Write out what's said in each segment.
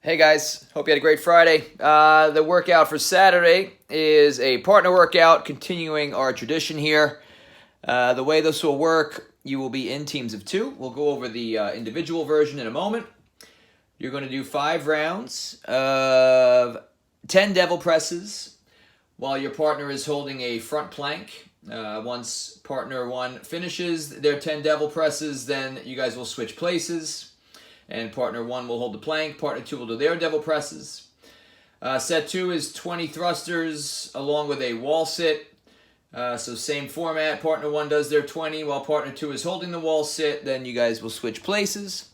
Hey guys, hope you had a great Friday. The workout for Saturday is a partner workout, continuing our tradition here. The way this will work, you will be in teams of two. We'll go over the individual version in a moment. You're going to do 5 rounds of 10 devil presses while your partner is holding a front plank. Once partner 1 finishes their 10 devil presses, then you guys will switch places. And partner 1 will hold the plank. Partner 2 will do their devil presses. Set 2 is 20 thrusters along with a wall sit. So same format. Partner 1 does their 20 while partner 2 is holding the wall sit. Then you guys will switch places.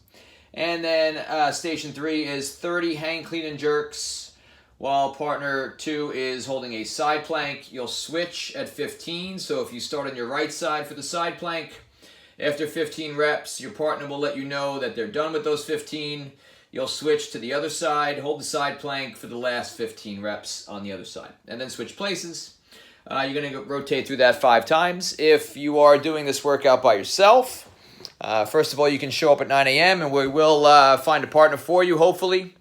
And then station 3 is 30 hang clean and jerks while partner 2 is holding a side plank. You'll switch at 15. So if you start on your right side for the side plank, after 15 reps, your partner will let you know that they're done with those 15. You'll switch to the other side, hold the side plank for the last 15 reps on the other side, and then switch places. You're going to rotate through that 5 times. If you are doing this workout by yourself, first of all, you can show up at 9 a.m. and we will find a partner for you, hopefully.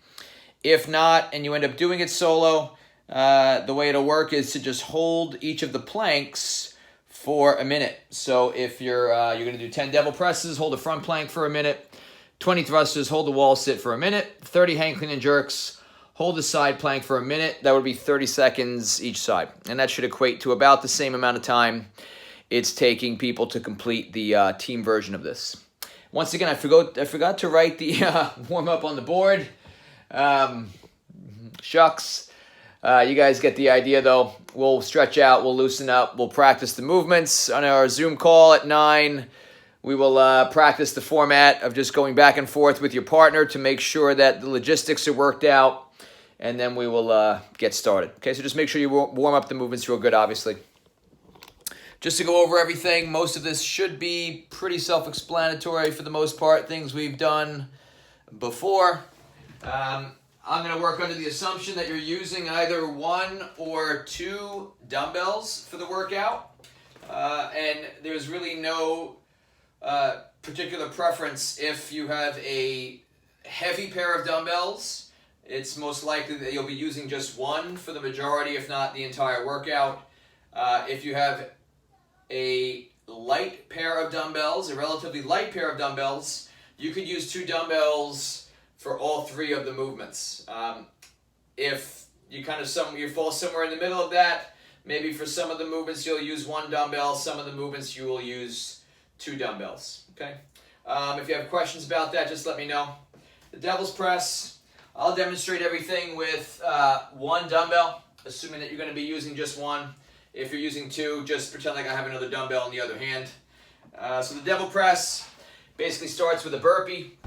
If not, and you end up doing it solo, the way it'll work is to just hold each of the planks for a minute. So if you're going to do 10 devil presses, hold the front plank for a minute. 20 thrusters, hold the wall sit for a minute. 30 hang clean and jerks, hold the side plank for a minute. That would be 30 seconds each side. And that should equate to about the same amount of time it's taking people to complete the team version of this. Once again, I forgot to write the warm-up on the board. Shucks. You guys get the idea, though. We'll stretch out, we'll loosen up, we'll practice the movements on our Zoom call at 9. We will practice the format of just going back and forth with your partner to make sure that the logistics are worked out, and then we will get started. Okay, so just make sure you warm up the movements real good, obviously. Just to go over everything, most of this should be pretty self-explanatory for the most part, things we've done before. I'm going to work under the assumption that you're using either 1 or 2 dumbbells for the workout. And there's really no particular preference. If you have a heavy pair of dumbbells, it's most likely that you'll be using just 1 for the majority, if not the entire workout. If you have a light pair of dumbbells, a relatively light pair of dumbbells, you could use 2 dumbbells for all 3 of the movements. If you you fall somewhere in the middle of that, maybe for some of the movements you'll use 1 dumbbell, some of the movements you will use 2 dumbbells. Okay. If you have questions about that, just let me know. The devil's press, I'll demonstrate everything with 1 dumbbell, assuming that you're going to be using just 1. If you're using 2, just pretend like I have another dumbbell in the other hand. So the devil press basically starts with a burpee.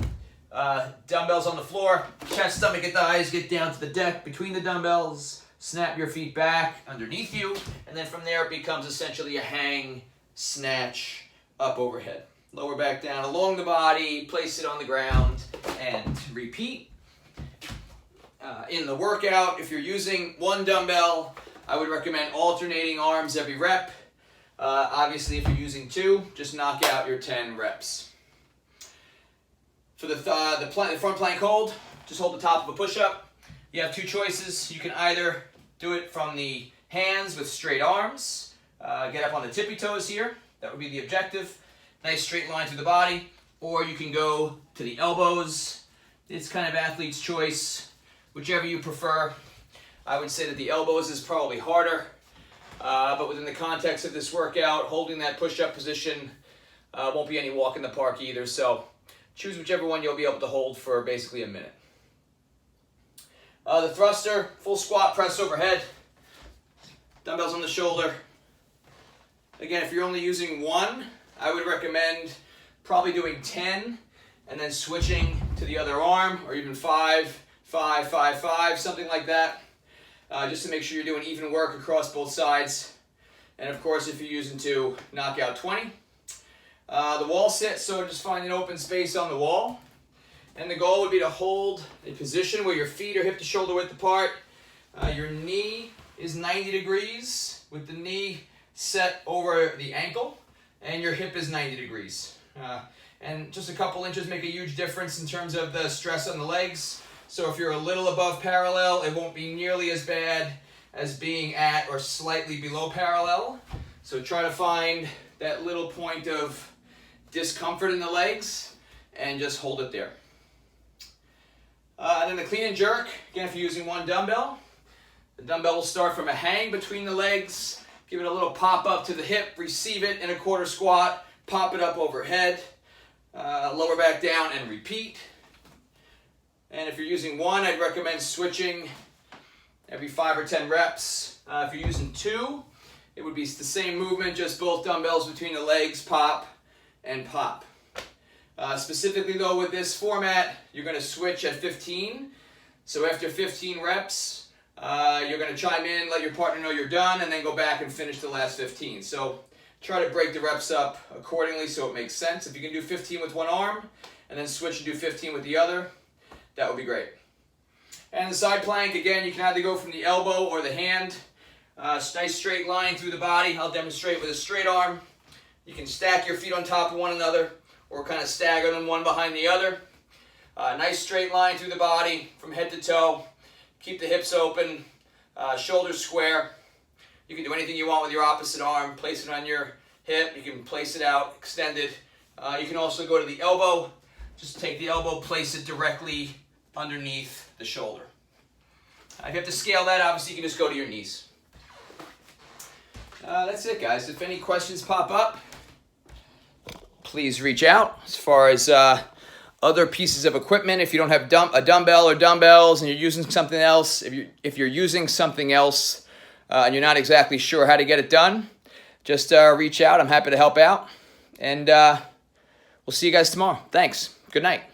Dumbbells on the floor, chest, stomach, and thighs, get down to the deck between the dumbbells, snap your feet back underneath you, and then from there it becomes essentially a hang, snatch, up overhead. Lower back down along the body, place it on the ground, and repeat. In the workout, if you're using 1 dumbbell, I would recommend alternating arms every rep. Obviously, if you're using 2, just knock out your 10 reps. For the front plank hold, just hold the top of a push-up. You have 2 choices. You can either do it from the hands with straight arms, get up on the tippy toes here. That would be the objective. Nice straight line through the body. Or you can go to the elbows. It's kind of athlete's choice. Whichever you prefer. I would say that the elbows is probably harder. But within the context of this workout, holding that push-up position won't be any walk in the park either. So choose whichever one you'll be able to hold for basically a minute. The thruster, full squat, press overhead. Dumbbells on the shoulder. Again, if you're only using 1, I would recommend probably doing 10 and then switching to the other arm, or even 5, 5, 5, 5, something like that. Just to make sure you're doing even work across both sides. And of course, if you're using 2, knock out 20. The wall sit, so just find an open space on the wall. And the goal would be to hold a position where your feet are hip to shoulder width apart. Your knee is 90 degrees with the knee set over the ankle, and your hip is 90 degrees. And just a couple inches make a huge difference in terms of the stress on the legs. So if you're a little above parallel, it won't be nearly as bad as being at or slightly below parallel. So try to find that little point of discomfort in the legs and just hold it there. And then the clean and jerk, again, if you're using one dumbbell, the dumbbell will start from a hang between the legs, give it a little pop up to the hip, receive it in a quarter squat, pop it up overhead, lower back down and repeat. And if you're using one, I'd recommend switching every 5 or 10 reps. If you're using two, it would be the same movement, just both dumbbells between the legs, pop and pop. Specifically though, with this format, you're going to switch at 15. So after 15 reps, you're going to chime in, let your partner know you're done, and then go back and finish the last 15. So try to break the reps up accordingly so it makes sense. If you can do 15 with one arm and then switch and do 15 with the other, that would be great. And the side plank, again, you can either go from the elbow or the hand. Nice straight line through the body. I'll demonstrate with a straight arm. You can stack your feet on top of one another or kind of stagger them one behind the other. Nice straight line through the body from head to toe. Keep the hips open, shoulders square. You can do anything you want with your opposite arm. Place it on your hip. You can place it out, extended. You can also go to the elbow. Just take the elbow, place it directly underneath the shoulder. If you have to scale that, obviously you can just go to your knees. That's it, guys. If any questions pop up, please reach out. As far as other pieces of equipment, if you don't have a dumbbell or dumbbells and you're using something else, if you're using something else and you're not exactly sure how to get it done, just reach out. I'm happy to help out. And we'll see you guys tomorrow. Thanks. Good night.